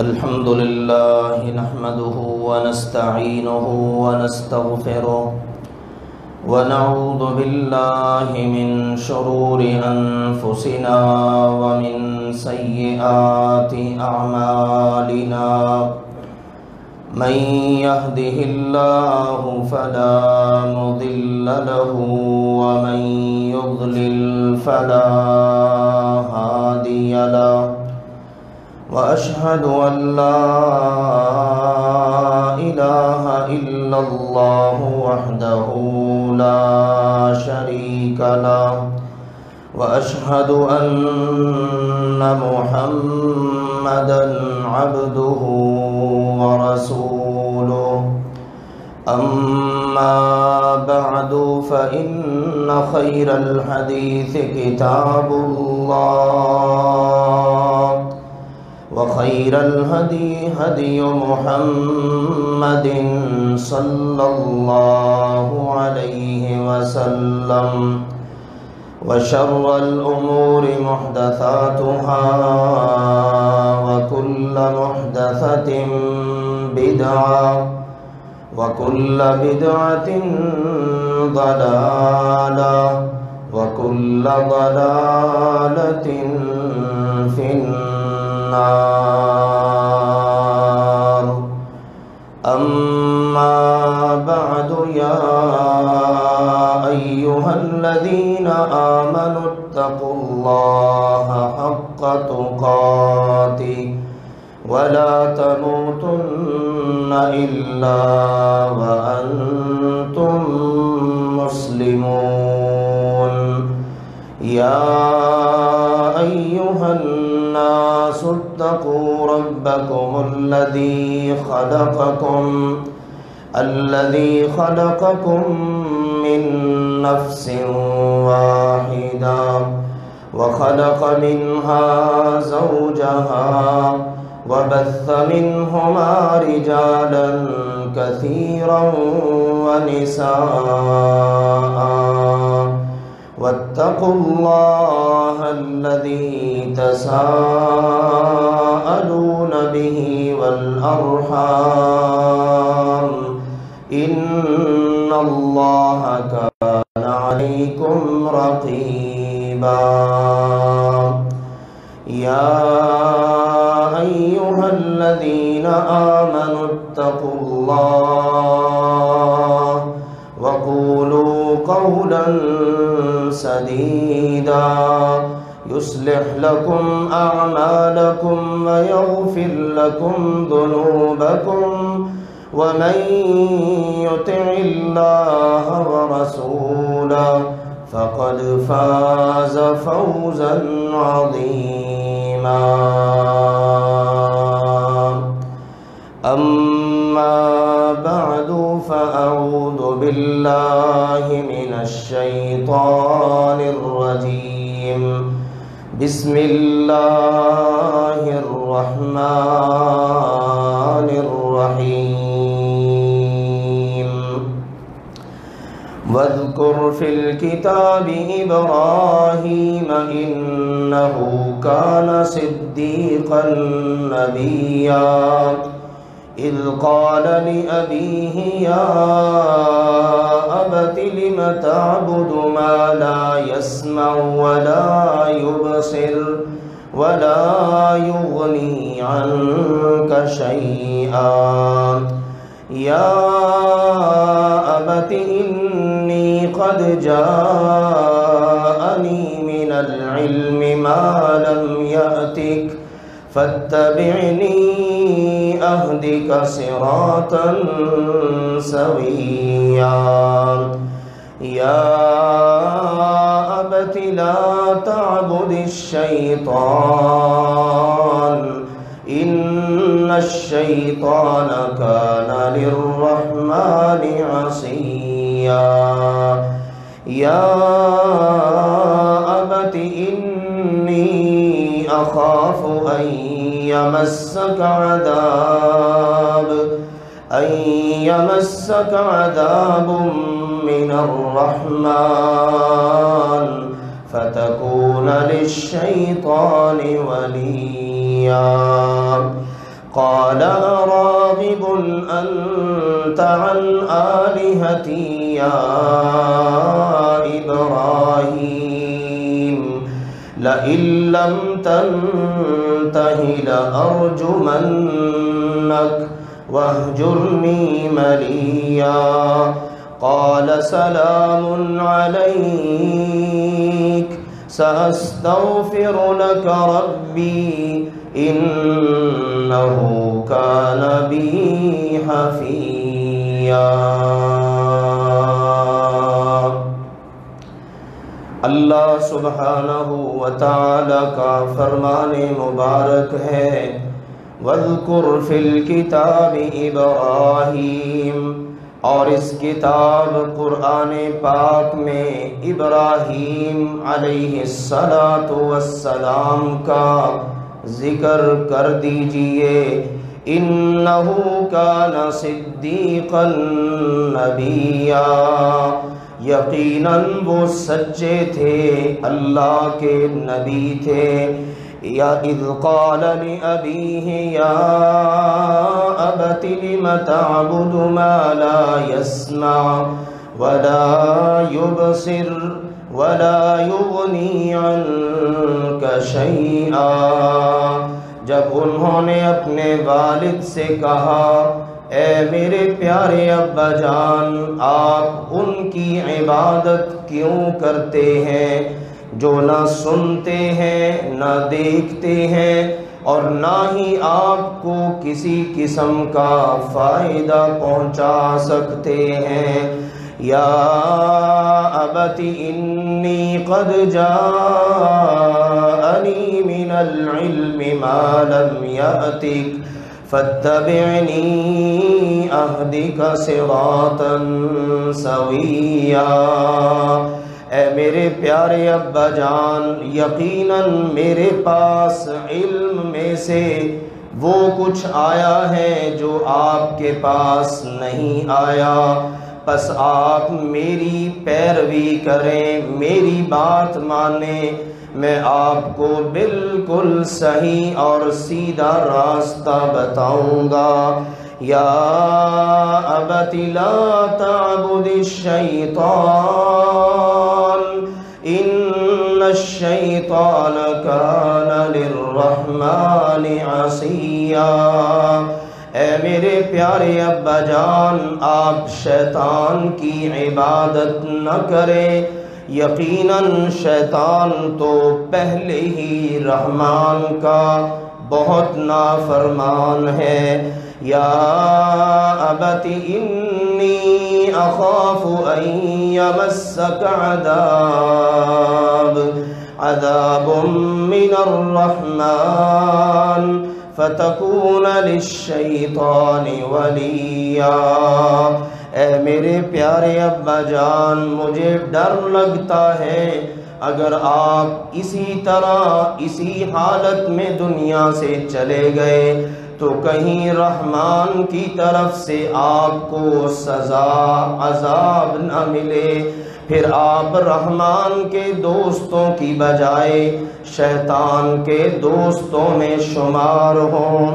الحمد لله نحمده ونستعينه ونستغفره ونعوذ بالله من شرور أنفسنا ومن سيئات أعمالنا من يهده الله فلا مضل له ومن يضلل فلا هادي له وأشهد أن لا إله إلا الله وحده لا شريك له وأشهد أن محمدًا عبده ورسوله أما بعد فإن خير الحديث كتاب الله وخير الهدي هدي محمد صلى الله عليه وسلم وشر الأمور محدثاتها وكل محدثة بدعة وكل بدعة ضلالة وكل ضلالة في النار أما بعد يا أيها الذين آمنوا اتقوا الله حق تقاته ولا تموتن إلا وأنتم مسلمون يا أيها الناس اتقوا ربكم الذي خلقكم من نفس واحدة وخلق منها زوجها وبث منهما رجالا كثيرا ونساء واتقوا الله الذي تساءلون به والأرحام إن الله كان عليكم رقيبا يا أيها الذين آمنوا اتقوا الله وقولوا قولا سديدا يصلح لكم أعمالكم ويغفر لكم ذنوبكم ومن يطع الله ورسوله فقد فاز فوزا عظيما أما بعد فأعوذ بالله من الشيطان الرجيم بسم الله الرحمن الرحيم واذكر في الكتاب إبراهيم إنه كان صديقا نبيا إذ قال لأبيه يا أبت لم تعبد ما لا يسمع ولا يبصر ولا يغني عنك شيئا يا أبت إني قد جاءني من العلم ما لم يأتك فاتبعني أهدك صراطا سويا يا أبت لا تعبد الشيطان إن الشيطان كان للرحمن عصيا يا أبت إني أخاف أن يمسك عذاب من الرحمن فتكون للشيطان وليا قال راغب أنت عن آلهتي يا إبراهيم لئن لم تنته لأرجمنك واهجرني مليا قال سلام عليك سأستغفر لك ربي إنه كان بي حفيا۔ اللہ سبحانہ و تعالی کا فرمان مبارک ہے وَاذْكُرْ فِي الْكِتَابِ إِبْرَاهِيمَ، اور اس کتاب قرآن پاک میں ابراہیم علیہ السلام کا ذکر کر دیجئے۔ اِنَّهُ كَانَ صِدِّيقًا نَبِيًّا، یقیناً وہ سچے تھے، اللہ کے نبی تھے۔ یا اذ قال لأبیہ یا ابت لم تعبد ما لا يسمع ولا يبصر ولا يغنی عنک شیئا، جب انہوں نے اپنے والد سے کہا اے میرے پیارے ابا جان، آپ ان کی عبادت کیوں کرتے ہیں جو نہ سنتے ہیں نہ دیکھتے ہیں اور نہ ہی آپ کو کسی قسم کا فائدہ پہنچا سکتے ہیں؟ یا ابت انی قد جاءنی من العلم ما لم یأتک فاتبعنی اہدک صراطا سویا۔ اے میرے پیارے ابا جان، یقیناً میرے پاس علم میں سے وہ کچھ آیا ہے جو آپ کے پاس نہیں آیا، پس آپ میری پیروی کریں، میری بات مانیں، میں آپ کو بالکل صحیح اور سیدھا راستہ بتاؤں گا۔ یا ابت لا تعبد الشیطان ان الشیطان کان للرحمن عصیا۔ اے میرے پیارے ابا جان، آپ شیطان کی عبادت نہ کریں، یقیناً شیطان تو پہلے ہی رحمان کا بہت نافرمان ہے۔ یا ابت انی اخاف ان یمسک عذاب من الرحمن فتکون للشیطان ولیا۔ اے میرے پیارے ابا جان، مجھے ڈر لگتا ہے اگر آپ اسی طرح اسی حالت میں دنیا سے چلے گئے تو کہیں رحمان کی طرف سے آپ کو سزا عذاب نہ ملے، پھر آپ رحمان کے دوستوں کی بجائے شیطان کے دوستوں میں شمار ہوں۔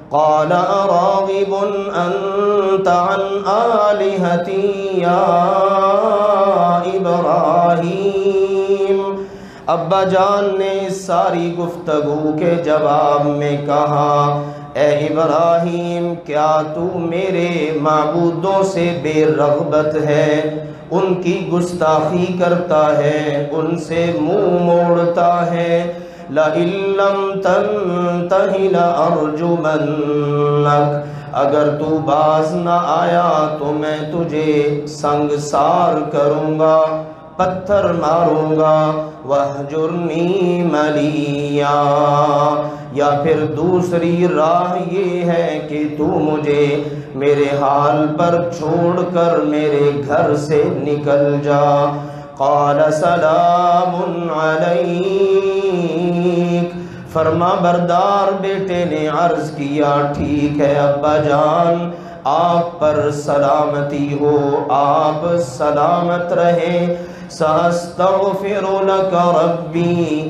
قال اراغب انت عن آلہتی یا ابراہیم، ابا جان نے ساری گفتگو کے جواب میں کہا اے ابراہیم، کیا تو میرے معبودوں سے بے رغبت ہے، ان کی گستاخی کرتا ہے، ان سے منہ موڑتا ہے؟ لئن لم تنتہ لأرجمنک، اگر تو باز نہ آیا تو میں تجھے سنگسار کروں گا، پتھر ماروں گا۔ وَاہْجُرْنِی مَلِیًّا، یا پھر دوسری راہ یہ ہے کہ تو مجھے میرے حال پر چھوڑ کر میرے گھر سے نکل جا۔ قال سلام علیک، فرما بردار بیٹے نے عرض کیا ٹھیک ہے ابا جان، آپ پر سلامتی ہو، آپ سلامت رہیں۔ سأستغفر لك ربی،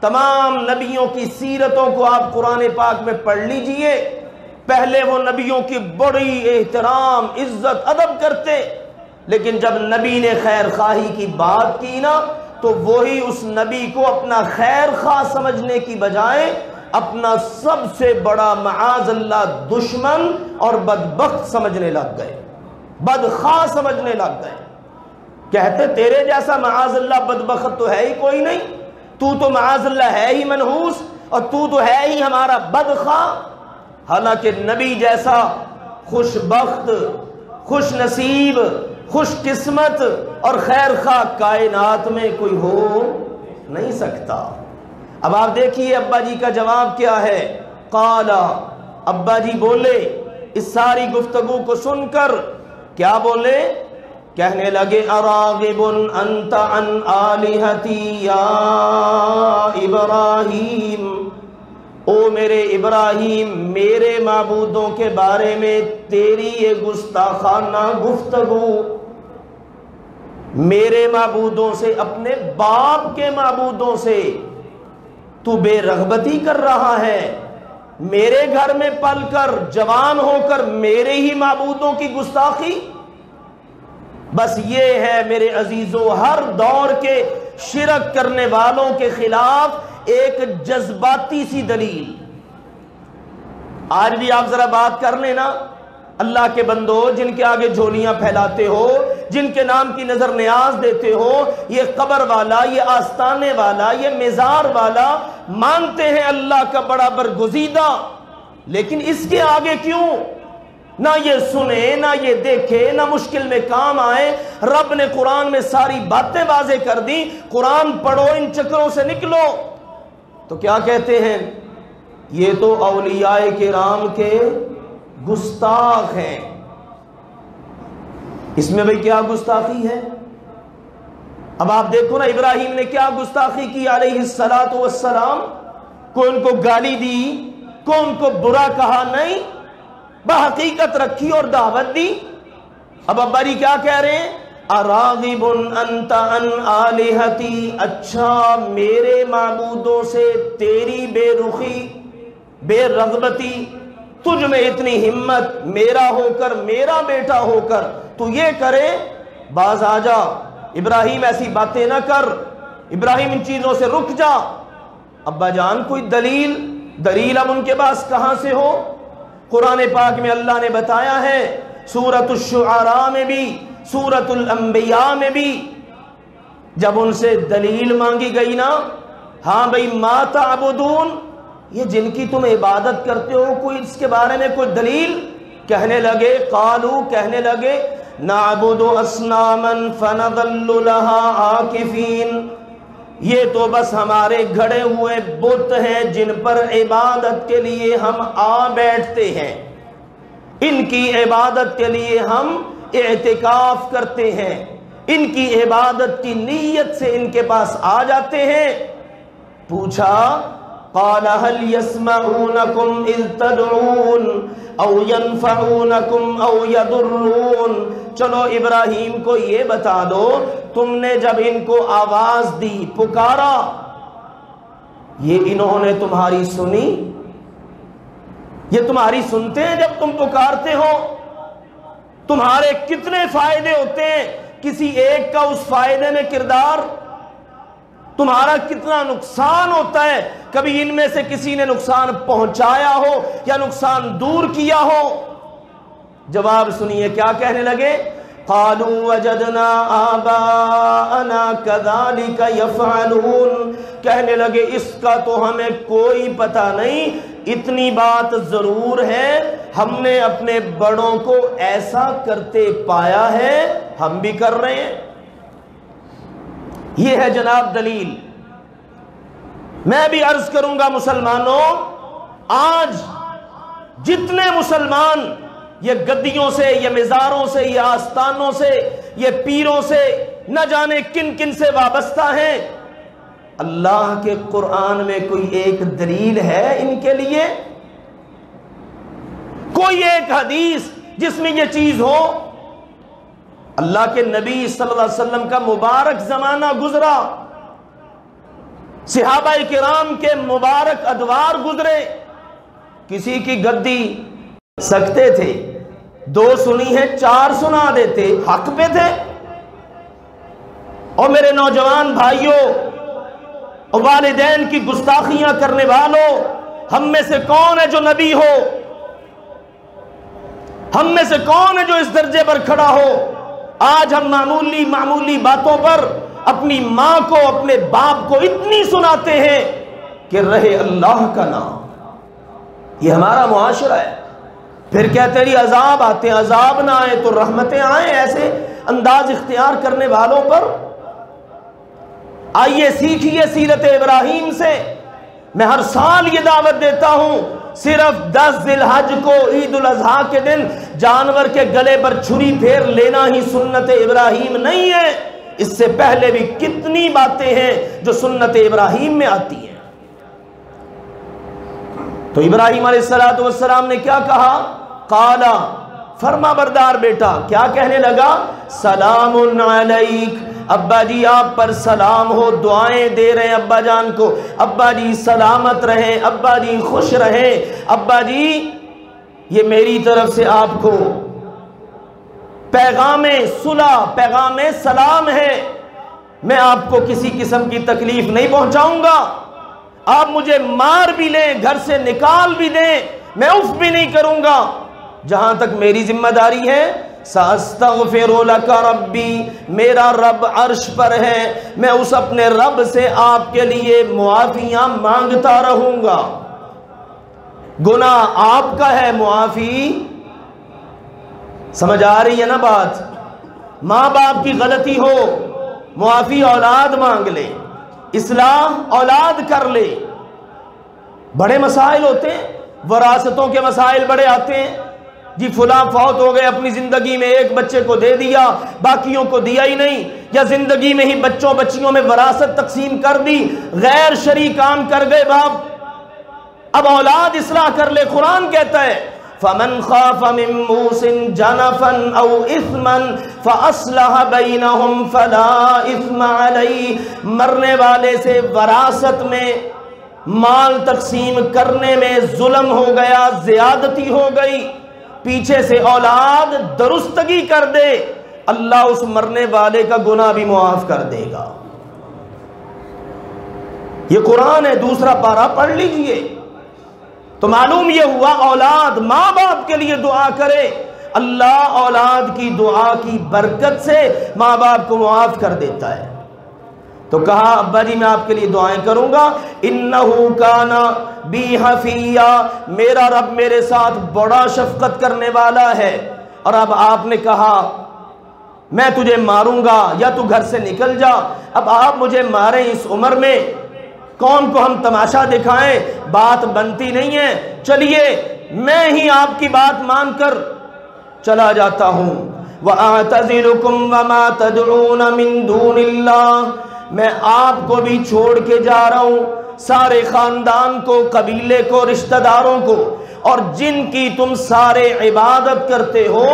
تمام نبیوں کی سیرتوں کو آپ قرآن پاک میں پڑھ لیجئے، پہلے وہ نبیوں کی بڑی احترام عزت ادب کرتے، لیکن جب نبی نے خیر خواہی کی بات کی نا تو وہی اس نبی کو اپنا خیر خواہ سمجھنے کی بجائے اپنا سب سے بڑا معاذ اللہ دشمن اور بدبخت سمجھنے لگ گئے، بدخواہ سمجھنے لگ گئے۔ کہتے تیرے جیسا معاذ اللہ بدبخت تو ہے ہی کوئی نہیں، تو معاذ اللہ ہے ہی منحوس، اور تو ہے ہی ہمارا بدخواہ۔ حالانکہ نبی جیسا خوش بخت، خوش نصیب، خوش قسمت اور خیر خواہ کائنات میں کوئی ہو نہیں سکتا۔ اب آپ دیکھیے ابا جی کا جواب کیا ہے۔ قال، ابا جی بولے اس ساری گفتگو کو سن کر کیا بولے؟ کہنے لگے اراغب انت عن آلہتی یا ابراہیم، او میرے ابراہیم، میرے معبودوں کے بارے میں تیری یہ گستاخانہ گفتگو، میرے معبودوں سے، اپنے باپ کے معبودوں سے تو بے رغبتی کر رہا ہے، میرے گھر میں پل کر جوان ہو کر میرے ہی معبودوں کی گستاخی۔ بس یہ ہے میرے عزیزو ہر دور کے شرک کرنے والوں کے خلاف ایک جذباتی سی دلیل۔ آج بھی آپ ذرا بات کر لینا، اللہ کے بندو جن کے آگے جھولیاں پھیلاتے ہو، جن کے نام کی نظر نیاز دیتے ہو، یہ قبر والا، یہ آستانے والا، یہ مزار والا مانتے ہیں اللہ کا بڑا برگزیدہ، لیکن اس کے آگے کیوں نہ یہ سنے، نہ یہ دیکھے، نہ مشکل میں کام آئے؟ رب نے قرآن میں ساری باتیں واضح کر دی، قرآن پڑھو، ان چکروں سے نکلو۔ تو کیا کہتے ہیں؟ یہ تو اولیاء کرام کے گستاخ ہیں۔ اس میں بھئی کیا گستاخی ہے؟ اب آپ دیکھو نا ابراہیم نے کیا گستاخی کی علیہ السلام، کوئی ان کو گالی دی، کوئی ان کو برا کہا نہیں، بحقیقت رکھی اور دعوت دی۔ اب ابا جی کیا کہہ رہے ہیں؟ اراغب انت عن آلہتی، اچھا میرے معبودوں سے تیری بے رخی، بے رغبتی، تجھ میں اتنی ہمت، میرا ہو کر، میرا بیٹا ہو کر تو یہ کرے؟ باز آ جا ابراہیم، ایسی باتیں نہ کر، ابراہیم ان چیزوں سے رک جا۔ ابا جان کوئی دلیل اب ان کے پاس کہاں سے ہو؟ قرآن پاک میں اللہ نے بتایا ہے، سورۃ الشعراء میں بھی، سورۃ الانبیاء میں بھی، جب ان سے دلیل مانگی گئی نا، ہاں بھئی ما تعبدون، یہ جن کی تم عبادت کرتے ہو کوئی اس کے بارے میں کوئی دلیل؟ کہنے لگے، قالو کہنے لگے، نعبد اصناما فنظل لها عاکفین، یہ تو بس ہمارے گھڑے ہوئے بت ہیں جن پر عبادت کے لیے ہم آ بیٹھتے ہیں، ان کی عبادت کے لیے ہم اعتکاف کرتے ہیں، ان کی عبادت کی نیت سے ان کے پاس آ جاتے ہیں۔ پوچھا، قال هل يسمعونكم اذ تدعون او ينفعونكم او يضرون، چلو ابراہیم کو یہ بتا دو، تم نے جب ان کو آواز دی، پکارا، یہ انہوں نے تمہاری سنی؟ یہ تمہاری سنتے ہیں جب تم پکارتے ہو؟ تمہارے کتنے فائدے ہوتے ہیں، کسی ایک کا اس فائدے میں کردار؟ تمہارا کتنا نقصان ہوتا ہے، کبھی ان میں سے کسی نے نقصان پہنچایا ہو یا نقصان دور کیا ہو؟ جواب سنیے کیا کہنے لگے، قالوا وجدنا آباءنا كذلك يفعلون، کہنے لگے اس کا تو ہمیں کوئی پتہ نہیں، اتنی بات ضرور ہے ہم نے اپنے بڑوں کو ایسا کرتے پایا ہے، ہم بھی کر رہے ہیں۔ یہ ہے جناب دلیل۔ میں بھی عرض کروں گا مسلمانوں، آج جتنے مسلمان یہ گدیوں سے، یہ مزاروں سے، یہ آستانوں سے، یہ پیروں سے نہ جانے کن کن سے وابستہ ہیں، اللہ کے قرآن میں کوئی ایک دلیل ہے ان کے لیے؟ کوئی ایک حدیث جس میں یہ چیز ہو؟ اللہ کے نبی صلی اللہ علیہ وسلم کا مبارک زمانہ گزرا، صحابہ کرام کے مبارک ادوار گزرے، کسی کی گدی سکتے تھے، 2 سنی ہے 4 سنا دیتے، حق پہ تھے۔ اور میرے نوجوان بھائیوں اور والدین کی گستاخیاں کرنے والوں، ہم میں سے کون ہے جو نبی ہو؟ ہم میں سے کون ہے جو اس درجے پر کھڑا ہو؟ آج ہم معمولی باتوں پر اپنی ماں کو، اپنے باپ کو اتنی سناتے ہیں کہ رہے اللہ کا نام۔ یہ ہمارا معاشرہ ہے۔ پھر کہتے ہیں عذاب آتے ہیں، عذاب نہ آئے تو رحمتیں آئیں، ایسے انداز اختیار کرنے والوں پر۔ آئیے سیکھیے سیرت ابراہیم سے۔ میں ہر سال یہ دعوت دیتا ہوں، صرف 10 ذی الحج کو عید الاضحیٰ کے دن جانور کے گلے پر چھری پھیر لینا ہی سنت ابراہیم نہیں ہے، اس سے پہلے بھی کتنی باتیں ہیں جو سنت ابراہیم میں آتی ہیں۔ تو ابراہیم علیہ السلام نے کیا کہا؟ قالا، فرما بردار بیٹا، کیا کہنے لگا؟ سلام علیک، ابا جی آپ پر سلام ہو، دعائیں دے رہے ہیں ابا جان کو، ابا جی سلامت رہیں، ابا جی خوش رہیں، ابا جی یہ میری طرف سے آپ کو پیغام صلح، پیغام سلام ہے، میں آپ کو کسی قسم کی تکلیف نہیں پہنچاؤں گا، آپ مجھے مار بھی لیں، گھر سے نکال بھی دیں، میں اف بھی نہیں کروں گا، جہاں تک میری ذمہ داری ہے ساستغفر لک ربی، میرا رب عرش پر ہے، میں اس اپنے رب سے آپ کے لیے معافیاں مانگتا رہوں گا۔ گناہ آپ کا ہے، معافی سمجھ آ رہی ہے نا بات؟ ماں باپ کی غلطی ہو، معافی اولاد مانگ لے، اصلاح اولاد کر لے۔ بڑے مسائل ہوتے ہیں، وراثتوں کے مسائل بڑے آتے ہیں، جی فلاں فوت ہو گئے، اپنی زندگی میں ایک بچے کو دے دیا، باقیوں کو دیا ہی نہیں، یا زندگی میں ہی بچوں بچیوں میں وراثت تقسیم کر دی، غیر شرعی کام کر گئے باپ، اب اولاد اصلاح کر لے۔ قرآن کہتا ہے فَمَنْ خَافَ مِن مُوصٍ جَنَفًا أَوْ إِثْمًا فَأَصْلَحَ بَيْنَهُمْ فَلَا إِثْمَ عَلَيْهِ، مرنے والے سے وراثت میں مال تقسیم کرنے میں ظلم ہو گیا، زیادتی ہو گئی، پیچھے سے اولاد درستگی کر دے، اللہ اس مرنے والے کا گناہ بھی معاف کر دے گا۔ یہ قرآن ہے، دوسرا پارہ پڑھ لیجئے تو معلوم یہ ہوا اولاد ماں باپ کے لیے دعا کرے، اللہ اولاد کی دعا کی برکت سے ماں باپ کو معاف کر دیتا ہے۔ تو کہا ابا جی میں آپ کے لیے دعائیں کروں گا، انہو کانا بی حفیہ، میرا رب میرے ساتھ بڑا شفقت کرنے والا ہے۔ اور اب آپ نے کہا میں تجھے ماروں گا یا تو گھر سے نکل جا، اب آپ مجھے ماریں اس عمر میں، کون کو ہم تماشا دکھائیں، بات بنتی نہیں ہے، چلیے میں ہی آپ کی بات مان کر چلا جاتا ہوں۔ وَأَعْتَزِلُكُمْ وَمَا تَدْعُونَ مِن دُونِ اللَّهِ، میں آپ کو بھی چھوڑ کے جا رہا ہوں، سارے خاندان کو، قبیلے کو، رشتہ داروں کو، اور جن کی تم سارے عبادت کرتے ہو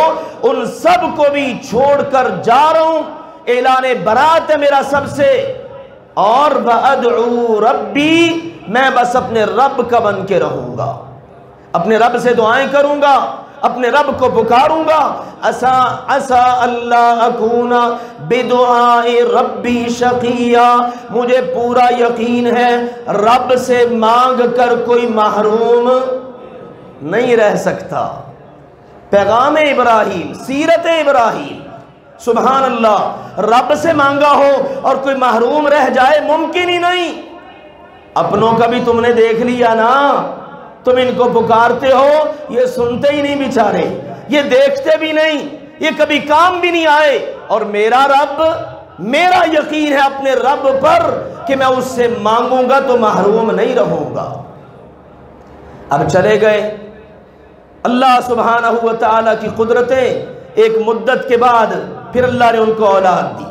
ان سب کو بھی چھوڑ کر جا رہا ہوں، اعلان برات ہے میرا سب سے، اور وَأَدْعُو رَبِّي، میں بس اپنے رب کا بن کے رہوں گا، اپنے رب سے دعائیں کروں گا، اپنے رب کو پکاروں گا۔ عسا اللہ اکون بدعاء ربی شقیا، مجھے پورا یقین ہے رب سے مانگ کر کوئی محروم نہیں رہ سکتا۔ پیغام ابراہیم، سیرت ابراہیم، سبحان اللہ، رب سے مانگا ہو اور کوئی محروم رہ جائے ممکن ہی نہیں۔ اپنوں کا بھی تم نے دیکھ لیا نا، تم ان کو پکارتے ہو یہ سنتے ہی نہیں بیچارے، یہ دیکھتے بھی نہیں، یہ کبھی کام بھی نہیں آئے، اور میرا رب، میرا یقین ہے اپنے رب پر کہ میں اس سے مانگوں گا تو محروم نہیں رہوں گا۔ اب چلے گئے، اللہ سبحانہ و تعالیٰ کی قدرتیں، ایک مدت کے بعد پھر اللہ نے ان کو اولاد دی۔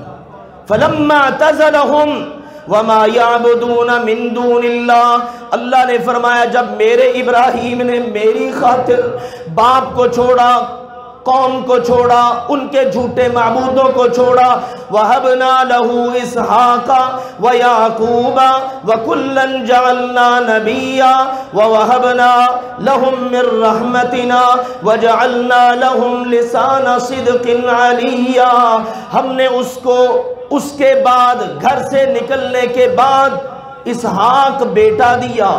فَلَمَّا اعْتَزَلَهُمْ وَمَا يَعْبُدُونَ مِن دُونِ اللَّهِ، اللہ نے فرمایا جب میرے ابراہیم نے میری خاطر باپ کو چھوڑا، قوم کو چھوڑا، ان کے جھوٹے معبودوں کو چھوڑا۔ وَهَبْنَا لَهُ إِسْحَاقَ وَيَعْقُوبَ وَكُلًّا جَعَلْنَا نَبِيًّا وَوَهَبْنَا لَهُم مِّن رَّحْمَتِنَا وَجَعَلْنَا لَهُمْ لِسَانَ صِدْقٍ عَلِيًّا۔ ہم نے اس کو اس کے بعد گھر سے نکلنے کے بعد اسحاق بیٹا دیا،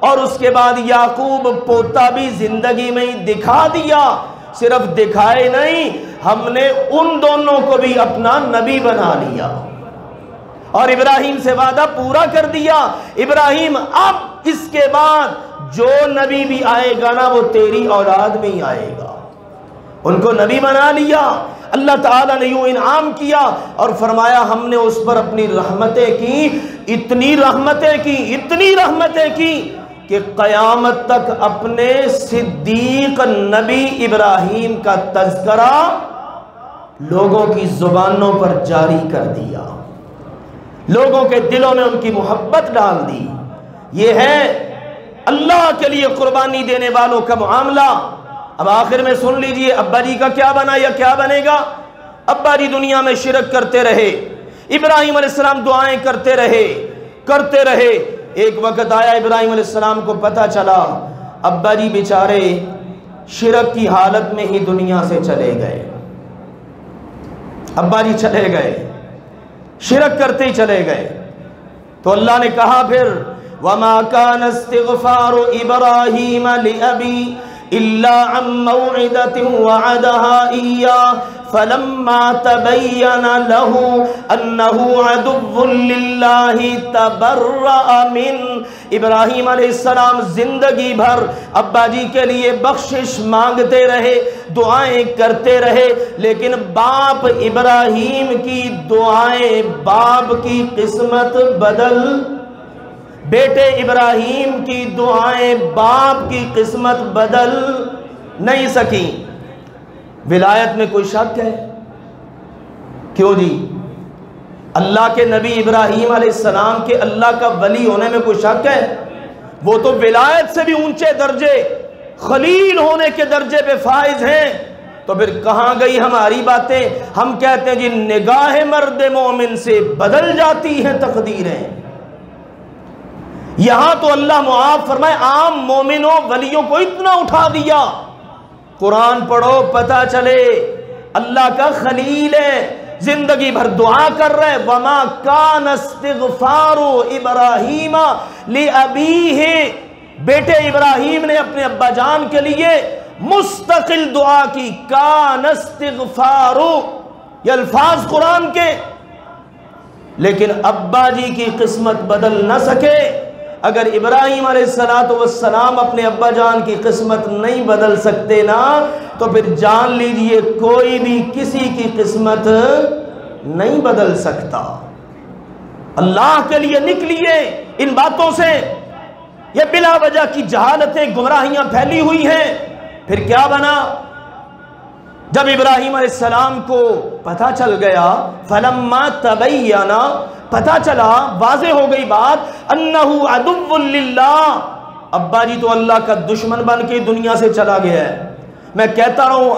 اور اس کے بعد یعقوب پوتا بھی زندگی میں دکھا دیا۔ صرف دکھائے نہیں، ہم نے ان دونوں کو بھی اپنا نبی بنا لیا، اور ابراہیم سے وعدہ پورا کر دیا۔ ابراہیم اب اس کے بعد جو نبی بھی آئے گا نا وہ تیری اولاد میں ہی آئے گا۔ ان کو نبی بنا لیا۔ اللہ تعالیٰ نے یوں انعام کیا اور فرمایا ہم نے اس پر اپنی رحمتیں کی، اتنی رحمتیں کی کہ قیامت تک اپنے صدیق نبی ابراہیم کا تذکرہ لوگوں کی زبانوں پر جاری کر دیا، لوگوں کے دلوں میں ان کی محبت ڈال دی۔ یہ ہے اللہ کے لیے قربانی دینے والوں کا معاملہ۔ اب آخر میں سن لیجئے ابا جی کا کیا بنا یا کیا بنے گا۔ ابا جی دنیا میں شرک کرتے رہے، ابراہیم علیہ السلام دعائیں کرتے رہے۔ ایک وقت آیا ابراہیم علیہ السلام کو پتہ چلا ابا جی بیچارے شرک کی حالت میں ہی دنیا سے چلے گئے۔ ابا جی چلے گئے، شرک کرتے ہی چلے گئے۔ تو اللہ نے کہا پھر وَمَا كَانَ اسْتِغْفَارُ إِبْرَاهِيمَ لِأَبِيهِ إِلَّا عَن مَّوْعِدَةٍ وَعَدَهَا إِيَّاهُ فَلَمَّا تَبَيَّنَ لَهُ أَنَّهُ عَدُوٌّ لِلَّهِ تَبَرَّأَ مِنْهُ۔ ابراہیم علیہ السلام زندگی بھر ابا جی کے لیے بخشش مانگتے رہے، دعائیں کرتے رہے، لیکن باپ ابراہیم کی دعائیں باپ کی قسمت بدل، بیٹے ابراہیم کی دعائیں باپ کی قسمت بدل نہیں سکیں۔ ولایت میں کوئی شک ہے؟ کیوں جی؟ اللہ کے نبی ابراہیم علیہ السلام کے اللہ کا ولی ہونے میں کوئی شک ہے؟ وہ تو ولایت سے بھی اونچے درجے، خلیل ہونے کے درجے پہ فائز ہیں۔ تو پھر کہاں گئی ہماری باتیں؟ ہم کہتے ہیں جی نگاہ مرد مومن سے بدل جاتی ہیں تقدیریں۔ یہاں تو اللہ معاف فرمائے عام مومنوں ولیوں کو اتنا اٹھا دیا۔ قرآن پڑھو پتہ چلے اللہ کا خلیل ہے، زندگی بھر دعا کر رہے۔ وَمَا كَانَ اسْتِغْفَارُ إِبْرَاهِيمَ لِأَبِيهِ، بیٹے ابراہیم نے اپنے ابا جان کے لیے مستقل دعا کی۔ كَانَ اسْتِغْفَارُ، یہ الفاظ قرآن کے، لیکن ابا جی کی قسمت بدل نہ سکے۔ اگر ابراہیم علیہ السلام اپنے ابا جان کی قسمت نہیں بدل سکتے نا، تو پھر جان لیجئے کوئی بھی کسی کی قسمت نہیں بدل سکتا۔ اللہ کے لیے نکلیے ان باتوں سے، یہ بلا وجہ کی جہالتیں گمراہیاں پھیلی ہوئی ہیں۔ پھر کیا بنا؟ جب ابراہیم علیہ السلام کو پتہ چل گیا، فَلَمَّا تَبَيَّنَ، پتہ چلا، واضح ہو گئی بات، انہو عدو للہ، ابا جی تو اللہ کا دشمن بن کے دنیا سے چلا گیا ہے۔ میں کہتا رہوں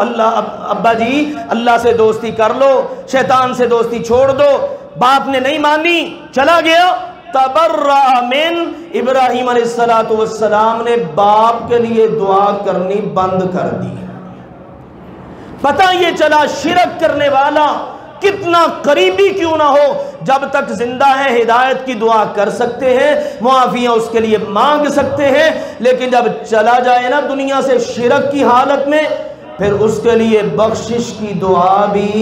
ابا جی اللہ سے دوستی کر لو، شیطان سے دوستی چھوڑ دو، باپ نے نہیں مانی، چلا گیا۔ تبرأ من، ابراہیم علیہ السلام نے باپ کے لیے دعا کرنی بند کر دی۔ پتہ یہ چلا شرک کرنے والا کتنا قریبی کیوں نہ ہو، جب تک زندہ ہے ہدایت کی دعا کر سکتے ہیں، معافیاں اس کے لیے مانگ سکتے ہیں، لیکن جب چلا جائے نا دنیا سے شرک کی حالت میں، پھر اس کے لیے بخشش کی دعا بھی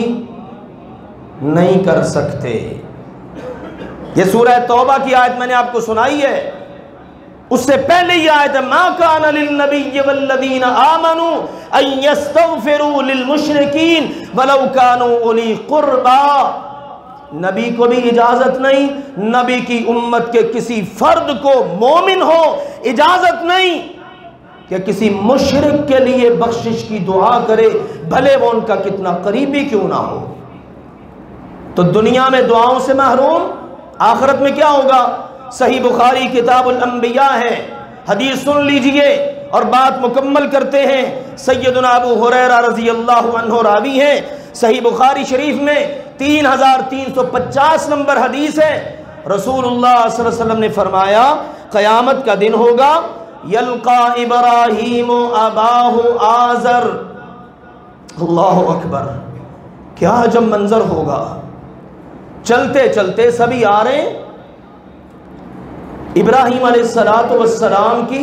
نہیں کر سکتے۔ یہ سورہ توبہ کی آیت میں نے آپ کو سنائی ہے، اس سے پہلے یہ آیت ہے ما کان للنبی والذین آمنوا ان یستغفروا للمشرکین ولو کانوا اولی قربا، نبی کو بھی اجازت نہیں، نبی کی امت کے کسی فرد کو مومن ہو اجازت نہیں کہ کسی مشرک کے لیے بخشش کی دعا کرے، بھلے وہ ان کا کتنا قریبی کیوں نہ ہو۔ تو دنیا میں دعاؤں سے محروم، آخرت میں کیا ہوگا؟ صحیح بخاری کتاب الانبیاء ہے، حدیث سن لیجئے، اور بات مکمل کرتے ہیں۔ سیدنا ابو ہریرہ رضی اللہ عنہ راوی ہیں، صحیح بخاری شریف میں 3350 نمبر حدیث ہے۔ رسول اللہ صلی اللہ علیہ وسلم نے فرمایا قیامت کا دن ہوگا، یلقا ابراہیم اباہ آزر۔ اللہ اکبر، کیا عجب منظر ہوگا۔ چلتے چلتے سبھی آ رہے ہیں، ابراہیم علیہ السلام کی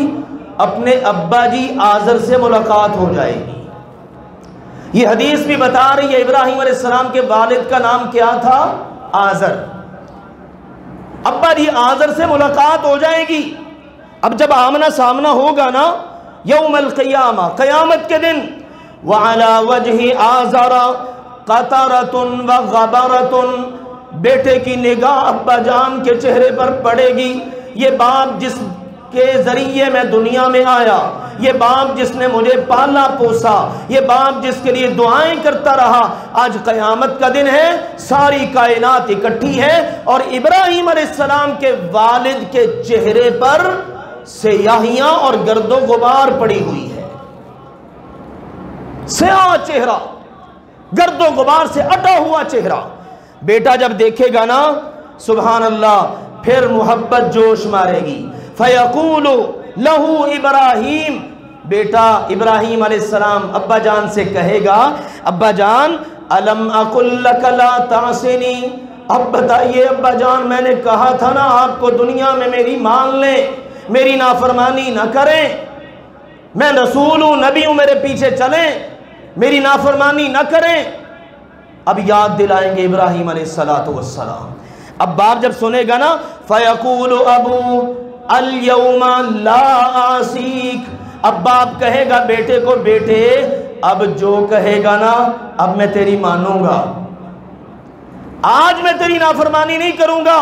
اپنے ابا جی آزر سے ملاقات ہو جائے گی۔ یہ حدیث بھی بتا رہی ہے ابراہیم علیہ السلام کے والد کا نام کیا تھا؟ آزر۔ ابا جی آزر سے ملاقات ہو جائے گی۔ اب جب آمنا سامنا ہوگا نا یوم القیامہ، قیامت کے دن، وعلی وجہ آزر قطرۃ وغبرۃ، بیٹے کی نگاہ ابا جان کے چہرے پر پڑے گی۔ یہ باپ جس کے ذریعے میں دنیا میں آیا، یہ باپ جس نے مجھے پالا پوسا، یہ باپ جس کے لیے دعائیں کرتا رہا، آج قیامت کا دن ہے، ساری کائنات اکٹھی ہے اور ابراہیم علیہ السلام کے والد کے چہرے پر سیاہیاں اور گرد و غبار پڑی ہوئی ہے۔ سیاہ چہرہ، گرد و غبار سے اٹا ہوا چہرہ۔ بیٹا جب دیکھے گا نا سبحان اللہ، پھر محبت جوش مارے گی۔ فَيَقُولُ لَهُ ابراہیم، بیٹا ابراہیم علیہ السلام ابا جان سے کہے گا، ابا جان أَلَمْ أَقُلْ لَكَ لَا تَعْصِنِي، اب بتائیے ابا جان میں نے کہا تھا نا آپ کو دنیا میں میری مان لیں، میری نافرمانی نہ کریں، میں رسول ہوں، نبی ہوں، میرے پیچھے چلیں، میری نافرمانی نہ کریں۔ اب یاد دلائیں گے ابراہیم علیہ السلام۔ اب باپ جب سنے گا نا فَيَقُولُ أَبُو الْيَوْمَ لَا آسِيك، اب باپ کہے گا بیٹے کو، بیٹے اب جو کہے گا نا اب میں تیری مانوں گا، آج میں تیری نافرمانی نہیں کروں گا،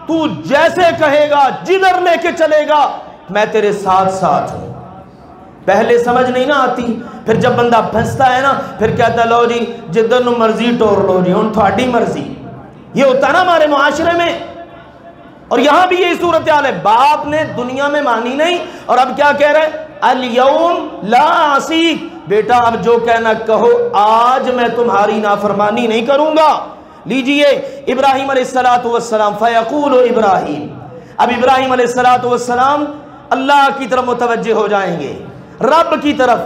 تو جیسے کہے گا، جدھر لے کے چلے گا میں تیرے ساتھ ساتھ ہوں۔ پہلے سمجھ نہیں نہ آتی، پھر جب بندہ پھنستا ہے نا پھر کہتا ہے لو جی جدھر نو مرضی ٹور لو جی، ہن تھوڑی مرضی۔ یہ ہوتا ہے نا ہمارے معاشرے میں، اور یہاں بھی یہی صورتحال ہے۔ باپ نے دنیا میں مانی نہیں اور اب کیا کہہ رہے ہیں؟ اليوم لا آسیک، بیٹا اب جو کہنا کہو، آج میں تمہاری نافرمانی نہیں کروں گا۔ لیجئے ابراہیم علیہ السلام، فیقول ابراہیم، اب ابراہیم علیہ السلام اللہ کی طرف متوجہ ہو جائیں گے، رب کی طرف،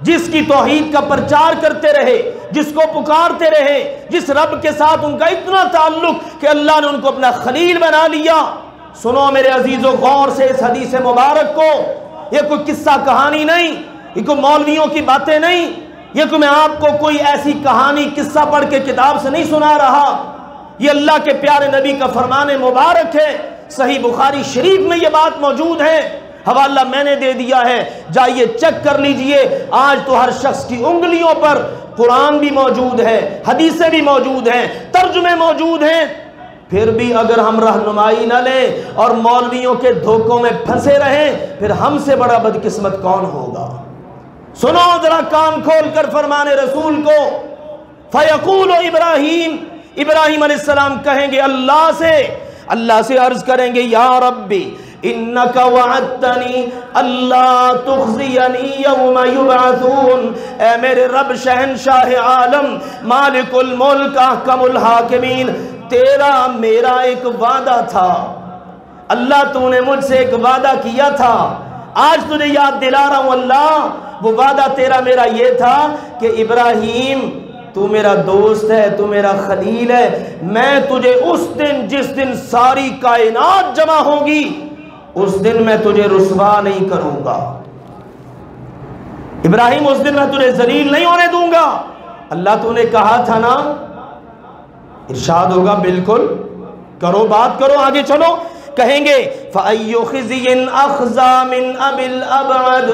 جس کی توحید کا پرچار کرتے رہے، جس کو پکارتے رہے، جس رب کے ساتھ ان کا اتنا تعلق کہ اللہ نے ان کو اپنا خلیل بنا لیا۔ سنو میرے عزیزو غور سے اس حدیث مبارک کو، یہ کوئی قصہ کہانی نہیں، یہ کوئی مولویوں کی باتیں نہیں، یہ کوئی میں آپ کو کوئی ایسی کہانی قصہ پڑھ کے کتاب سے نہیں سنا رہا، یہ اللہ کے پیارے نبی کا فرمان مبارک ہے۔ صحیح بخاری شریف میں یہ بات موجود ہے، حوالہ میں نے دے دیا ہے، جائیے چیک کر لیجئے۔ آج تو ہر شخص کی انگلیوں پر قرآن بھی موجود ہے، حدیثیں بھی موجود ہیں، ترجمے موجود ہیں، پھر بھی اگر ہم رہنمائی نہ لیں اور مولویوں کے دھوکوں میں پھنسے رہیں، پھر ہم سے بڑا بدقسمت کون ہوگا؟ سنو ذرا کان کھول کر فرمان رسول کو۔ فیقول ابراہیم، ابراہیم علیہ السلام کہیں گے اللہ سے عرض کریں گے، یا ربی انک وعدتنی اللہ تخزینی یوم یبعثون، اے میرے رب شہنشاہ عالم، مالک الملک، احکم الحاکمین، تیرا میرا ایک وعدہ تھا، اللہ تو نے مجھ سے ایک وعدہ کیا تھا، آج تجھے یاد دلا رہا ہوں اللہ، وہ وعدہ تیرا میرا یہ تھا کہ ابراہیم تو میرا دوست ہے، تو میرا خلیل ہے، میں تجھے اس دن جس دن ساری کائنات جمع ہوگی اس دن میں تجھے رسوا نہیں کروں گا، ابراہیم اس دن میں تجھے ذلیل نہیں ہونے دوں گا۔ اللہ تو نے کہا تھا نا، ارشاد ہوگا بالکل، کرو بات کرو، آگے چلو۔ کہیں گے فَأَيُّ خِزْيٍ أَخْزَى مِنْ أَبِي الْأَبْعَدِ،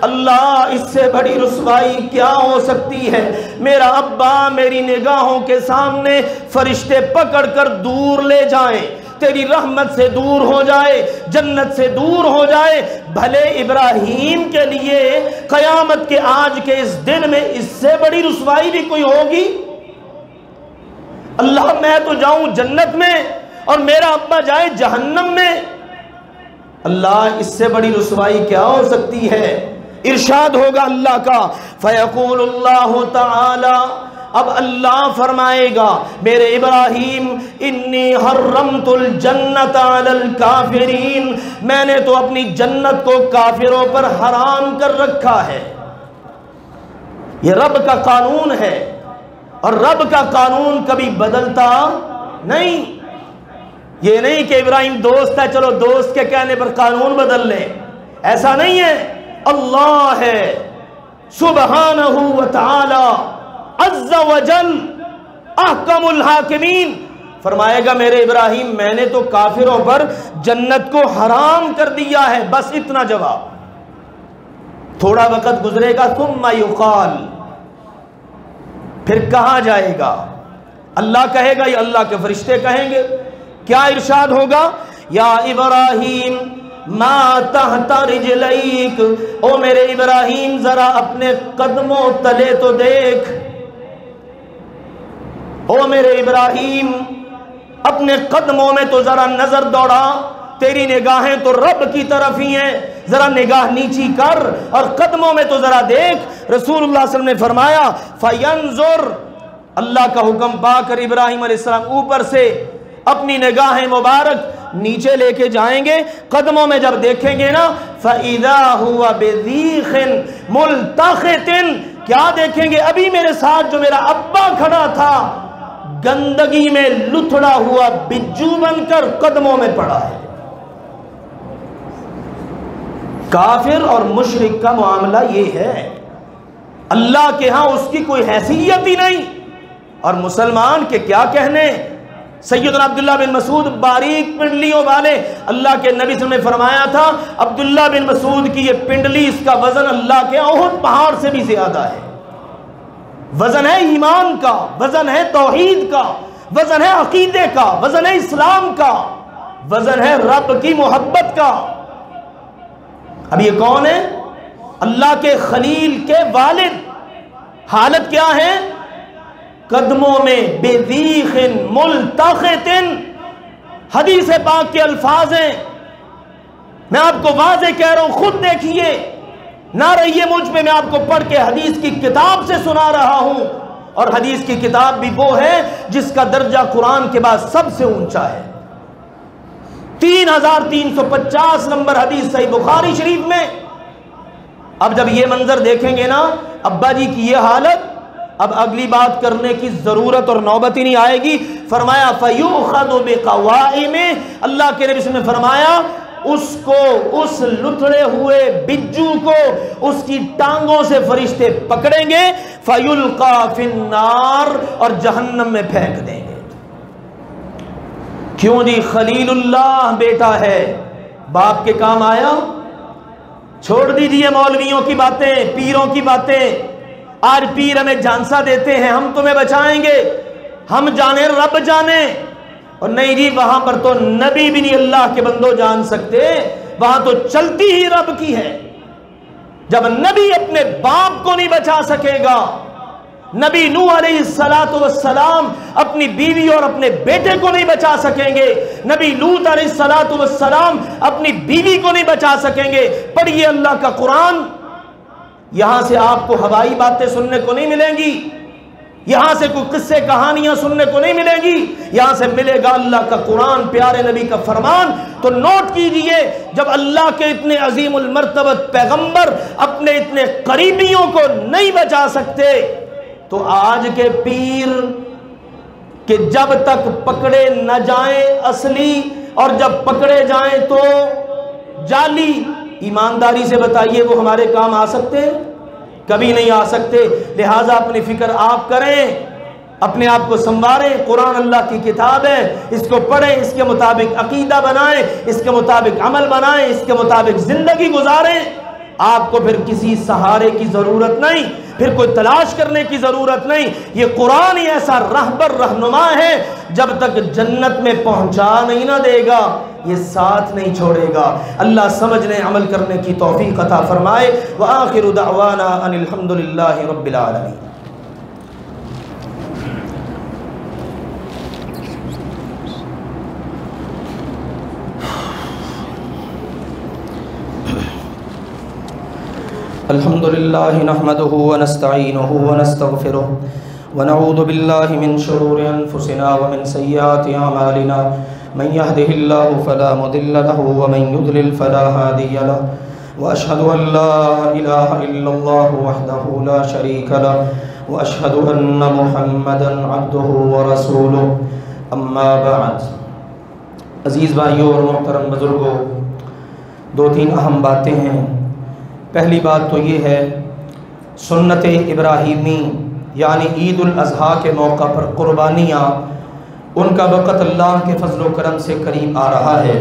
اللہ اس سے بڑی رسوائی کیا ہو سکتی ہے، میرا ابا میری نگاہوں کے سامنے فرشتے پکڑ کر دور لے جائیں، تیری رحمت سے دور ہو جائے، جنت سے دور ہو جائے، بھلے ابراہیم کے لیے قیامت کے آج کے اس دن میں اس سے بڑی رسوائی بھی کوئی ہوگی؟ اللہ میں تو جاؤں جنت میں اور میرا ابا جائے جہنم میں، اللہ اس سے بڑی رسوائی کیا ہو سکتی ہے؟ ارشاد ہوگا اللہ کا، فیقول اللہ تعالی، اب اللہ فرمائے گا میرے ابراہیم انی حرمت الجنت علی الکافرین، میں نے تو اپنی جنت کو کافروں پر حرام کر رکھا ہے۔ یہ رب کا قانون ہے، اور رب کا قانون کبھی بدلتا نہیں۔ یہ نہیں کہ ابراہیم دوست ہے، چلو دوست کے کہنے پر قانون بدل لیں، ایسا نہیں ہے۔ اللہ ہے سبحانہ و تعالی عز و جل احکم الحاکمین، فرمائے گا میرے ابراہیم میں نے تو کافروں پر جنت کو حرام کر دیا ہے، بس اتنا جواب۔ تھوڑا وقت گزرے گا، ثم یقال، پھر کہا جائے گا، اللہ کہے گا یا اللہ کے فرشتے کہیں گے، کیا ارشاد ہوگا؟ یا ابراہیم ما تحت رجلیک، او میرے ابراہیم ذرا اپنے قدموں تلے تو دیکھ، او میرے ابراہیم اپنے قدموں میں تو ذرا نظر دوڑا، تیری نگاہیں تو رب کی طرف ہی ہیں، ذرا نگاہ نیچی کر اور قدموں میں تو ذرا دیکھ۔ رسول اللہ صلی اللہ علیہ وسلم نے فرمایا فینظر، اللہ کا حکم پا کر ابراہیم علیہ السلام اوپر سے اپنی نگاہیں مبارک نیچے لے کے جائیں گے، قدموں میں جب دیکھیں گے نا فَإِذَا هُوَ بِذِيخٍ مُلْتَخِتٍ، کیا دیکھیں گے؟ ابھی میرے ساتھ جو میرا ابا کھڑا تھا گندگی میں لتھڑا ہوا بجو بن کر قدموں میں پڑا ہے۔ کافر اور مشرک کا معاملہ یہ ہے، اللہ کے ہاں اس کی کوئی حیثیت ہی نہیں، اور مسلمان کے کیا کہنے۔ سیدنا عبداللہ بن مسعود باریک پنڈلیوں والے، اللہ کے نبی صلی اللہ علیہ وسلم نے فرمایا تھا عبداللہ بن مسعود کی یہ پنڈلی، اس کا وزن اللہ کے احد پہاڑ سے بھی زیادہ ہے۔ وزن ہے ایمان کا، وزن ہے توحید کا، وزن ہے عقیدے کا، وزن ہے اسلام کا، وزن ہے رب کی محبت کا۔ اب یہ کون ہے؟ اللہ کے خلیل کے والد۔ حالت کیا ہے؟ قدموں میں بذیخ ملتخت، حدیث پاک کے الفاظ ہیں، میں آپ کو واضح کہہ رہا ہوں، خود دیکھیے، نہ رہیے مجھ پہ، میں آپ کو پڑھ کے حدیث کی کتاب سے سنا رہا ہوں، اور حدیث کی کتاب بھی وہ ہے جس کا درجہ قرآن کے بعد سب سے اونچا ہے۔ 3350 نمبر حدیث صحیح بخاری شریف میں۔ اب جب یہ منظر دیکھیں گے نا ابا جی کی یہ حالت، اب اگلی بات کرنے کی ضرورت اور نوبت ہی نہیں آئے گی۔ فرمایا فَيُؤْخَذُ بِقَوَائِمِ، اللہ کے نبی نے فرمایا اس کو، اس لتھڑے ہوئے بجو کو اس کی ٹانگوں سے فرشتے پکڑیں گے، فَيُلْقَى فِي النَّارِ، اور جہنم میں پھینک دیں گے۔ کیوں جی؟ خلیل اللہ بیٹا ہے، باپ کے کام آیا؟ چھوڑ دیجئے مولویوں کی باتیں، پیروں کی باتیں۔ آج پیر ہمیں جھانسا دیتے ہیں ہم تمہیں بچائیں گے، ہم جانے رب جانے، اور نہیں جی وہاں پر تو نبی بھی نہیں اللہ کے بندوں جان سکتے، وہاں تو چلتی ہی رب کی ہے۔ جب نبی اپنے باپ کو نہیں بچا سکے گا، نبی نوح علیہ السلام اپنی بیوی اور اپنے بیٹے کو نہیں بچا سکیں گے، نبی لوط علیہ السلام اپنی بیوی کو نہیں بچا سکیں گے۔ پڑھیے اللہ کا قرآن، یہاں سے آپ کو ہوائی باتیں سننے کو نہیں ملیں گی، یہاں سے کوئی قصے کہانیاں سننے کو نہیں ملیں گی، یہاں سے ملے گا اللہ کا قرآن، پیارے نبی کا فرمان۔ تو نوٹ کیجئے، جب اللہ کے اتنے عظیم المرتبت پیغمبر اپنے اتنے قریبیوں کو نہیں بچا سکتے، تو آج کے پیر کہ جب تک پکڑے نہ جائیں اصلی، اور جب پکڑے جائیں تو جعلی، ایمانداری سے بتائیے وہ ہمارے کام آ سکتے ہیں؟ کبھی نہیں آ سکتے۔ لہٰذا اپنی فکر آپ کریں، اپنے آپ کو سنواریں، قرآن اللہ کی کتاب ہے، اس کو پڑھیں، اس کے مطابق عقیدہ بنائیں، اس کے مطابق عمل بنائیں، اس کے مطابق زندگی گزاریں۔ آپ کو پھر کسی سہارے کی ضرورت نہیں، پھر کوئی تلاش کرنے کی ضرورت نہیں۔ یہ قرآن ہی ایسا رہبر رہنما ہے، جب تک جنت میں پہنچا نہیں نہ دے گا یہ ساتھ نہیں چھوڑے گا۔ اللہ سمجھنے عمل کرنے کی توفیق عطا فرمائے۔ وآخر دعوانا ان الحمدللہ رب العالمین۔ الحمد لله نحمده ونستعينه ونستغفره ونعوذ بالله من شرور أنفسنا ومن سيئات أعمالنا من يهده الله فلا مضل له ومن يضلل فلا هادي له وأشهد أن لا إله إلا الله وحده لا شريك له وأشهد أن محمدا عبده ورسوله أما بعد. عزیز بھائیوں اور محترم بزرگوں، دو تین اہم باتیں ہیں. پہلی بات تو یہ ہے، سنت ابراہیمی یعنی عید الاضحیٰ کے موقع پر قربانیاں، ان کا وقت اللہ کے فضل و کرم سے قریب آ رہا ہے.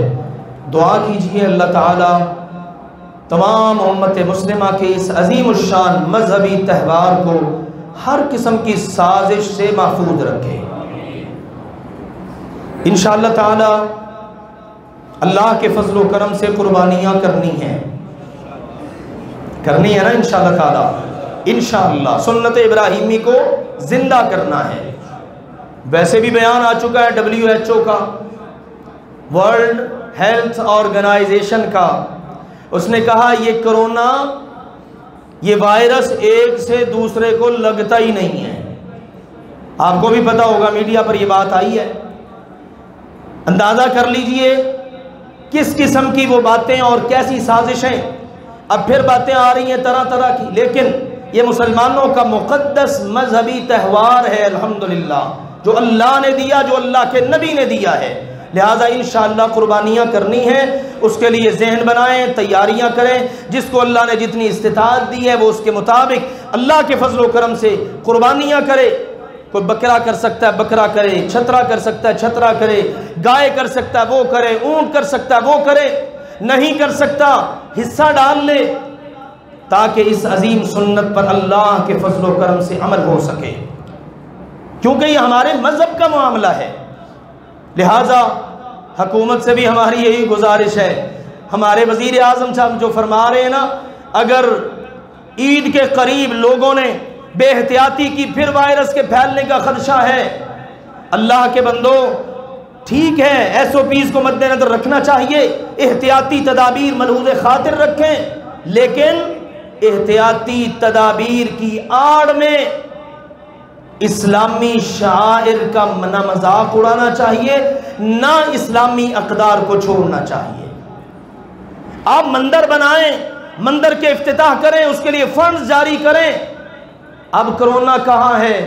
دعا کیجئے اللہ تعالی تمام امت مسلمہ کے اس عظیم الشان مذہبی تہوار کو ہر قسم کی سازش سے محفوظ رکھے. انشاءاللہ تعالی اللہ کے فضل و کرم سے قربانیاں کرنی ہے نا انشاءاللہ تعالی. انشاءاللہ سنت ابراہیمی کو زندہ کرنا ہے. ویسے بھی بیان آ چکا ہے WHO کا، ورلڈ ہیلتھ آرگنائزیشن کا. اس نے کہا یہ کرونا، یہ وائرس ایک سے دوسرے کو لگتا ہی نہیں ہے. آپ کو بھی پتا ہوگا، میڈیا پر یہ بات آئی ہے. اندازہ کر لیجئے کس قسم کی وہ باتیں اور کیسی سازشیں. اب پھر باتیں آ رہی ہیں طرح طرح کی، لیکن یہ مسلمانوں کا مقدس مذہبی تہوار ہے الحمدللہ، جو اللہ نے دیا، جو اللہ کے نبی نے دیا ہے. لہٰذا انشاءاللہ قربانیاں کرنی ہیں. اس کے لیے ذہن بنائیں، تیاریاں کریں. جس کو اللہ نے جتنی استطاعت دی ہے وہ اس کے مطابق اللہ کے فضل و کرم سے قربانیاں کرے. کوئی بکرا کر سکتا ہے بکرا کرے، چھترا کر سکتا ہے چھترا کرے، گائے کر سکتا ہے وہ کرے، اونٹ کر سکتا ہے وہ کرے، نہیں کر سکتا حصہ ڈال لے، تاکہ اس عظیم سنت پر اللہ کے فضل و کرم سے عمل ہو سکے، کیونکہ یہ ہمارے مذہب کا معاملہ ہے. لہٰذا حکومت سے بھی ہماری یہی گزارش ہے. ہمارے وزیر اعظم صاحب جو فرما رہے ہیں نا، اگر عید کے قریب لوگوں نے بے احتیاطی کی، پھر وائرس کے پھیلنے کا خدشہ ہے. اللہ کے بندو، ٹھیک ہے SOPs کو مد نظر رکھنا چاہیے، احتیاطی تدابیر ملحوظ خاطر رکھیں، لیکن احتیاطی تدابیر کی آڑ میں اسلامی شعائر کا نہ مذاق اڑانا چاہیے، نہ اسلامی اقدار کو چھوڑنا چاہیے. آپ مندر بنائیں، مندر کے افتتاح کریں، اس کے لیے فنڈز جاری کریں. اب کرونا کہاں ہے؟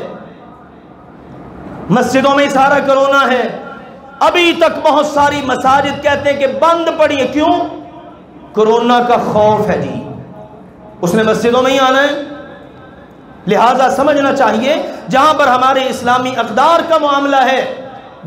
مسجدوں میں سارا کرونا ہے. ابھی تک بہت ساری مساجد کہتے ہیں کہ بند پڑی ہیں. کیوں؟ کرونا کا خوف ہے جی، اس نے مسجدوں میں ہی آنا ہے. لہٰذا سمجھنا چاہیے جہاں پر ہمارے اسلامی اقدار کا معاملہ ہے،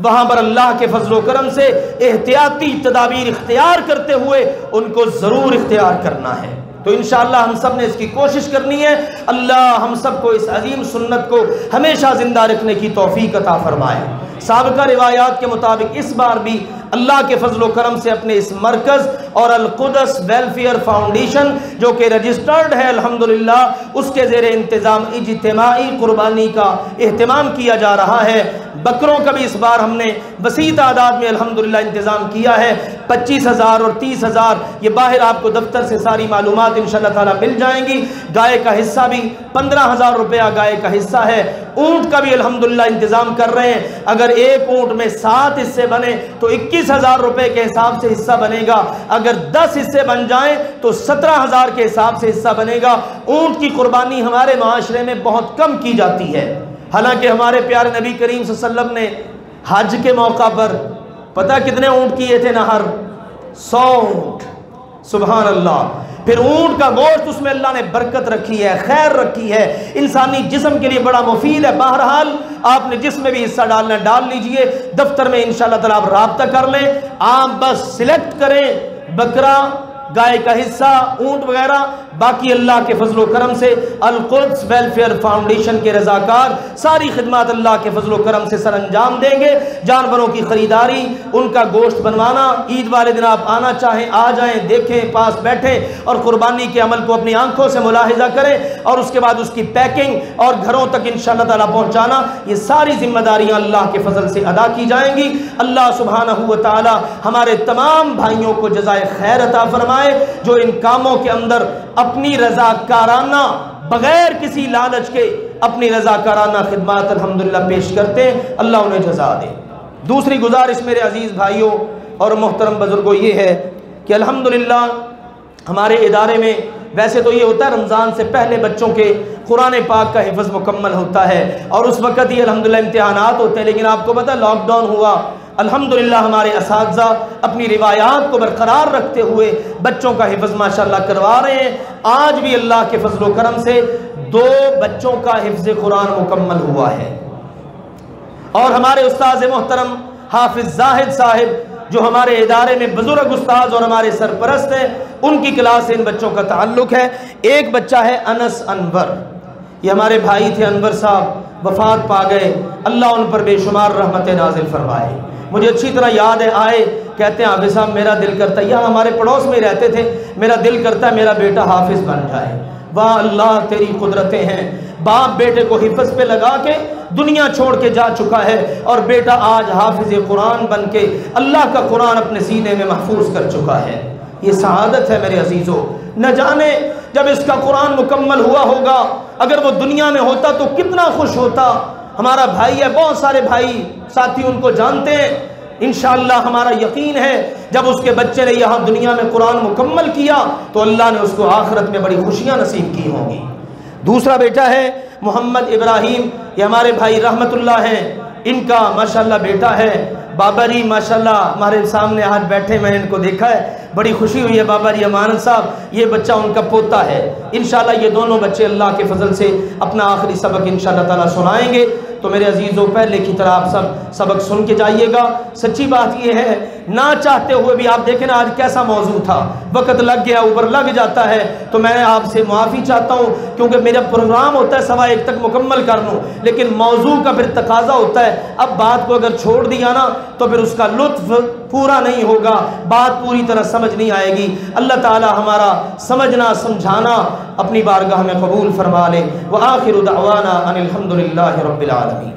وہاں پر اللہ کے فضل و کرم سے احتیاطی تدابیر اختیار کرتے ہوئے ان کو ضرور اختیار کرنا ہے. تو انشاءاللہ ہم سب نے اس کی کوشش کرنی ہے. اللہ ہم سب کو اس عظیم سنت کو ہمیشہ زندہ رکھنے کی توفیق عطا فرمائے. سابقہ روایات کے مطابق اس بار بھی اللہ کے فضل و کرم سے اپنے اس مرکز اور القدس ویلفیئر فاؤنڈیشن جو کہ رجسٹرڈ ہے الحمدللہ، اس کے زیر انتظام اجتماعی قربانی کا اہتمام کیا جا رہا ہے. بکروں کا بھی اس بار ہم نے وسیع تعداد میں الحمدللہ انتظام کیا ہے. 25,000 اور 30,000، یہ باہر آپ کو دفتر سے ساری معلومات انشاءاللہ تعالی مل جائیں گی. گائے کا حصہ بھی 15,000 روپیہ گائے کا حصہ ہے. اونٹ کا بھی الحمدللہ انتظام کر رہے ہیں. اگر ایک اونٹ میں 7 حصے بنے تو 21,000 روپے کے حساب سے حصہ بنے گا. اگر 10 حصے بن جائیں تو 17,000 کے حساب سے حصہ بنے گا. اونٹ کی قربانی ہمارے معاشرے میں بہت کم کی جاتی ہے، حالانکہ ہمارے پیارے نبی کریم صلی اللہ علیہ وسلم نے حج کے موقع پر پتہ کتنے اونٹ کیے تھے نہر؟ 100 اونٹ. سبحان اللہ. پھر اونٹ کا گوشت اس میں اللہ نے برکت رکھی ہے، خیر رکھی ہے، انسانی جسم کے لیے بڑا مفید ہے. بہرحال آپ نے جس میں بھی حصہ ڈالنا ڈال لیجئے. دفتر میں انشاءاللہ تعالی آپ رابطہ کر لیں. آپ بس سلیکٹ کریں بکرا، گائے کا حصہ، اونٹ وغیرہ. باقی اللہ کے فضل و کرم سے القدس ویلفیئر فاؤنڈیشن کے رضاکار ساری خدمات اللہ کے فضل و کرم سے سر انجام دیں گے. جانوروں کی خریداری، ان کا گوشت بنوانا، عید والے دن آپ آنا چاہیں آ جائیں، دیکھیں، پاس بیٹھیں اور قربانی کے عمل کو اپنی آنکھوں سے ملاحظہ کریں، اور اس کے بعد اس کی پیکنگ اور گھروں تک انشاءاللہ تعالیٰ پہنچانا، یہ ساری ذمہ داریاں اللہ کے فضل سے ادا کی جائیں گی. اللہ سبحانہ و تعالی ہمارے تمام بھائیوں کو جزائے خیر عطا فرمائے. فرمائے جو ان کاموں کے اندر اپنی رضاکارانہ بغیر کسی لالچ کے اپنی رضاکارانہ خدمات الحمدللہ پیش کرتے ہیں، اللہ انہیں جزا دے۔ دوسری گزارش میرے عزیز بھائیوں اور محترم بزرگوں یہ ہے کہ الحمدللہ ہمارے ادارے میں ویسے تو یہ ہوتا ہے رمضان سے پہلے بچوں کے قرآن پاک کا حفظ مکمل ہوتا ہے اور اس وقت ہی الحمدللہ امتحانات ہوتے ہیں، لیکن آپ کو پتہ لاک ڈاؤن ہوا، الحمدللہ ہمارے اساتذہ اپنی روایات کو برقرار رکھتے ہوئے بچوں کا حفظ ماشاءاللہ کروا رہے ہیں۔ آج بھی اللہ کے فضل و کرم سے 2 بچوں کا حفظ قرآن مکمل ہوا ہے، اور ہمارے استاذ محترم حافظ زاہد صاحب جو ہمارے ادارے میں بزرگ استاذ اور ہمارے سرپرست ہیں، ان کی کلاس سے ان بچوں کا تعلق ہے۔ ایک بچہ ہے انس انور، یہ ہمارے بھائی تھے انور صاحب، وفات پا گئے، اللہ ان پر بے شمار رحمت نازل فرمائے۔ مجھے اچھی طرح یاد ہے، آئے کہتے ہیں حافظ صاحب میرا دل کرتا ہے، یہاں ہمارے پڑوس میں ہی رہتے تھے، میرا دل کرتا ہے میرا بیٹا حافظ بن جائے۔ واہ اللہ تیری قدرتیں ہیں، باپ بیٹے کو حفظ پہ لگا کے دنیا چھوڑ کے جا چکا ہے اور بیٹا آج حافظ قرآن بن کے اللہ کا قرآن اپنے سینے میں محفوظ کر چکا ہے۔ یہ سعادت ہے میرے عزیزوں، نہ جانے جب اس کا قرآن مکمل ہوا ہوگا اگر وہ دنیا میں ہوتا تو کتنا خوش ہوتا۔ ہمارا بھائی ہے، بہت سارے بھائی ساتھی ان کو جانتے ہیں، انشاءاللہ ہمارا یقین ہے جب اس کے بچے نے یہاں دنیا میں قرآن مکمل کیا تو اللہ نے اس کو آخرت میں بڑی خوشیاں نصیب کی ہوں گی۔ دوسرا بیٹا ہے محمد ابراہیم، یہ ہمارے بھائی رحمت اللہ ہیں، ان کا ماشاءاللہ بیٹا ہے بابری، ماشاءاللہ ہمارے سامنے آج بیٹھے، میں ان کو دیکھا ہے بڑی خوشی ہوئی ہے۔ بابری امانت صاحب یہ بچہ ان کا پوتا ہے، انشاءاللہ یہ دونوں بچے اللہ کے فضل سے اپنا آخری سبق انشاءاللہ تعالیٰ سنائیں گے۔ تو میرے عزیزوں پہلے کی طرح آپ سب سبق سن کے جائیے گا۔ سچی بات یہ ہے نہ چاہتے ہوئے بھی آپ دیکھیں نا آج کیسا موضوع تھا، وقت لگ گیا، اوپر لگ جاتا ہے، تو میں آپ سے معافی چاہتا ہوں کیونکہ میرا پروگرام ہوتا ہے 1:15 تک مکمل کر لوں، لیکن موضوع کا پھر تقاضا ہوتا ہے، اب بات کو اگر چھوڑ دیا نا تو پھر اس کا لطف پورا نہیں ہوگا، بات پوری طرح سمجھ نہیں آئے گی۔ اللہ تعالی ہمارا سمجھنا سمجھانا اپنی بارگاہ میں قبول فرما لے۔ وآخر دعوانا ان الحمد للہ رب العالمین۔